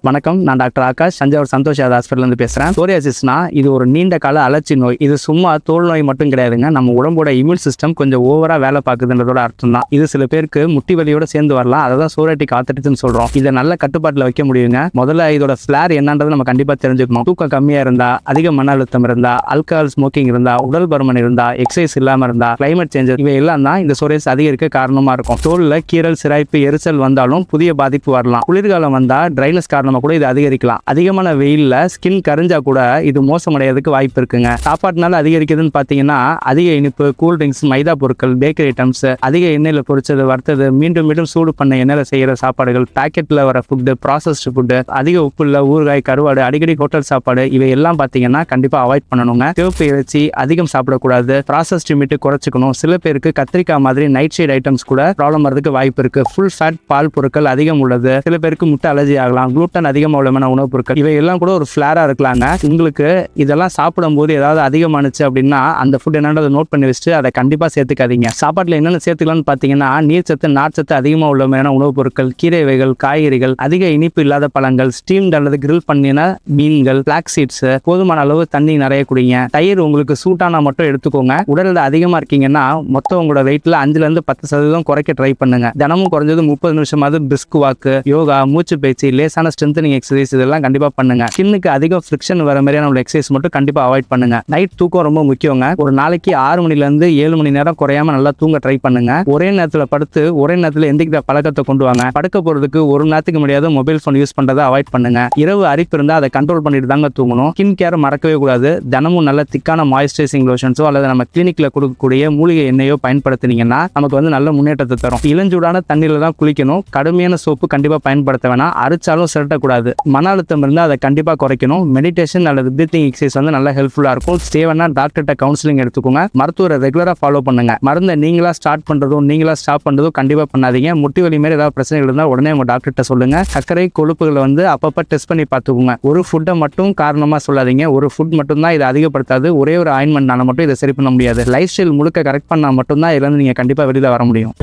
வணக்கம், நான் doctor Akash, Thanjavur Santhosh hospital பேசுறேன். சோரியாசிஸ்னா இது ஒரு நீண்ட கால அலர்ச்சி நோய். இது சும்மா தோல் நோய் மட்டும் கிடையாதுங்க. நம்ம உடம்போட இம்யூன் சிஸ்டம் கொஞ்சம் ஓவரா வேலை பார்க்குதுன்றதோட அர்த்தம் தான். இது சில பேருக்கு முட்டி வலியோட சேர்ந்து வரலாம். அதை தான் சோரியாட்டிக் ஆர்த்ரைட்டிஸ்னு சொல்றோம். இதை நல்ல கட்டுப்பாட்டில் வைக்க முடியுங்க. முதல்ல இதோட ஃபிளார் என்னன்றது நம்ம கண்டிப்பா தெரிஞ்சுக்கணும். தூக்கம் கம்மியா இருந்தா, அதிக மன அழுத்தம் இருந்தா, ஆல்கஹால் ஸ்மோக்கிங் இருந்தா, உடல் பருமன் இருந்தா, எக்ஸசைஸ் இல்லாம இருந்தா, கிளைமேட் சேஞ்சஸ், இவை எல்லாம் தான் இந்த சோரியாசிஸ் அதிகரிக்க காரணமா இருக்கும். தோல்ல கீரல், சிராய்ப்பு, எரிச்சல் வந்தாலும் புதிய பாதிப்பு வரலாம். குளிர்காலம் வந்தா ட்ரைனஸ் காரணமா கூட இது அதிகரிக்கலாம். அதிகமான வெயில்ல ஸ்கின் கரிஞ்சா கூட இது மோசமடைறதுக்கு வாய்ப்பு இருக்குங்க. சாப்பாட்டுனால அதிகரிக்குதுன்னு பாத்தீங்கன்னா, அதிக இனிப்பு, கூல் ட்ரிங்க்ஸ், மைதா பொருட்கள், பேக்கரி ஐட்டம்ஸ், அதிக எண்ணெயில பொரிச்சது, வறுத்தது, மீண்டும் மீண்டும் சூடு பண்ண எண்ணெயில செய்யற சாப்பாடுகள், பாக்கெட்ல வர ஃபுட்டு, ப்ராசஸ்டு ஃபுட்டு, அதிக உப்புள்ள ஊறுகாய், கருவாடு, அடிக்கடி ஹோட்டல் சாப்பாடு, இவை எல்லாம் பாத்தீங்கன்னா கண்டிப்பா அவாய்ட் பண்ணணுங்க. சிவப்பு இறைச்சி அதிகம் சாப்பிடக்கூடாது. ப்ராசஸ்டு மீட் குறைச்சிக்கணும். சில பேருக்கு கத்திரிக்காய் மாதிரி நைட் ஷேட் ஐட்டம்ஸ் கூட ப்ராப்ளம் வரதுக்கு வாய்ப்பு இருக்கு. ஃபுல் ஃபேட் பால் பொருட்கள் அதிகம் உள்ளது. சில பேருக்கு முட்டை அலர்ஜி ஆகலாம். குளூட்டன் அதிகமாக உள்ள உணவுப் பொருட்கள், இவை எல்லாம் கூட ஒரு ஃபிளாரா இருக்கலாங்க. உங்களுக்கு இதெல்லாம் சாப்பிடும் போது ஏதாவது அதிகமானுச்சு அப்படின்னா அந்த ஃபுட் என்னன்றதை நோட் பண்ணி வச்சுட்டு அதை கண்டிப்பா சேர்த்துக்காதீங்க. சாப்பாட்டுல என்னென்ன சேர்த்துக்கலாம்னு பாத்தீங்கன்னா, நீர்ச்சத்து, நார்ச்சத்து அதிகமாக உள்ள உணவுப் பொருட்கள், கீரை வகைகள், காய்கறிகள், அதிக இனிப்பு இல்லாத பழங்கள், ஸ்டீம்ட் அல்லது கிரில் பண்ணின மீன்கள், பிளாக் சீட்ஸ், போதுமான அளவு தண்ணி நிறைய குடிங்க. தயிர் உங்களுக்கு சூட்டானா மட்டும் எடுத்துக்கோங்க. உடல்ல அதிகமா இருக்கீங்கன்னா மொத்தம் உங்களோட வெயிட்ல 5-10% குறைக்க ட்ரை பண்ணுங்க. தினமும் குறைஞ்சது 30 நிமிஷமாவது பிரிஸ்க் வாக்கு, யோகா, மூச்சு பயிற்சி, லேசான ஸ்ட்ரென்தனிங் எக்ஸசைஸ் இதெல்லாம் கண்டிப்பா பண்ணுங்க. ஸ்கின்னுக்கு அதிகம் ஃபிரிக்ஷன் வர மாதிரியான ஒரு எக்ஸசைஸ் மட்டும் கண்டிப்பா அவாய்ட் பண்ணுங்க. நைட் தூக்கம் ரொம்ப முக்கியங்க. ஒரு நாளைக்கு 6 மணில இருந்து 7 மணி நேரம் குறையாம நல்லா தூங்க ட்ரை பண்ணுங்க. ஒரே நேரத்துல படுத்து ஒரே நேரத்துல எந்திரிக்கிற பழக்கத்தை கொண்டு வாங்க. படுக்க போறதுக்கு ஒரு நேரத்துக்கு முடியாத மொபைல் போன் யூஸ் பண்றதை அவாய்ட் பண்ணுங்க. இரவு அரிப்பு இருந்தா அதை கண்ட்ரோல் பண்ணிட்டு தாங்க தூங்கணும். ஸ்கின் கேர் மறக்கவே கூடாது. தினமும் நல்ல திக்கான மாய்ஸ்சரைசிங் லோஷன்ஸோ அல்லது நம்ம கிளினிக்ல கொடுக்கக்கூடிய மூலிகை எண்ணெயோ பயன்படுத்தினீங்கன்னா நமக்கு நல்ல முன்னேற்றத்தை தரும். இளஞ்சூடான தண்ணீர்ல தான் குளிக்கணும். கடுமையான சோப்பு கண்டிப்பா பயன்படுத்த வேணாம். அரிச்சாலும் சிரட்டக்கூடாது. மன அழுத்தம் இருந்தால் அதை கண்டிப்பாக குறைக்கணும். மெடிடேஷன் அல்லது பிரீத்திங் எக்ஸசைஸ் நல்லா ஹெல்ப்ஃபுல்லாக இருக்கும். தேவைன்னா டாக்டர்கிட்ட கவுன்சிலிங் எடுத்துக்கோங்க. மருத்துவரை ரெகுலராக ஃபாலோ பண்ணுங்க. மருந்தை நீங்களா ஸ்டார்ட் பண்ணுறதும் நீங்களா ஸ்டாப் பண்ணுறதும் கண்டிப்பாக பண்ணாதீங்க. முட்டி வலி மாதிரி ஏதாவது பிரச்சனைகள் இருந்தால் உடனே உங்கள் டாக்டர்கிட்ட சொல்லுங்க. சர்க்கரை, கொழுப்புகளை அப்பப்போ டெஸ்ட் பண்ணி பார்த்துக்கோங்க. ஒரு ஃபுட்டை மட்டும் காரணமாக சொல்லாதீங்க. ஒரு ஃபுட் மட்டும் தான் இதை அதிகப்படுத்தாது. ஒரே ஒரு ஆயின்மெண்ட்னால மட்டும் இதை சரி பண்ண முடியாது. லைஃப் ஸ்டைல் முழுக்க கரெக்ட் பண்ணால் மட்டும்தான் இதுலேருந்து நீங்கள் கண்டிப்பாக வெளியில் வர முடியும்.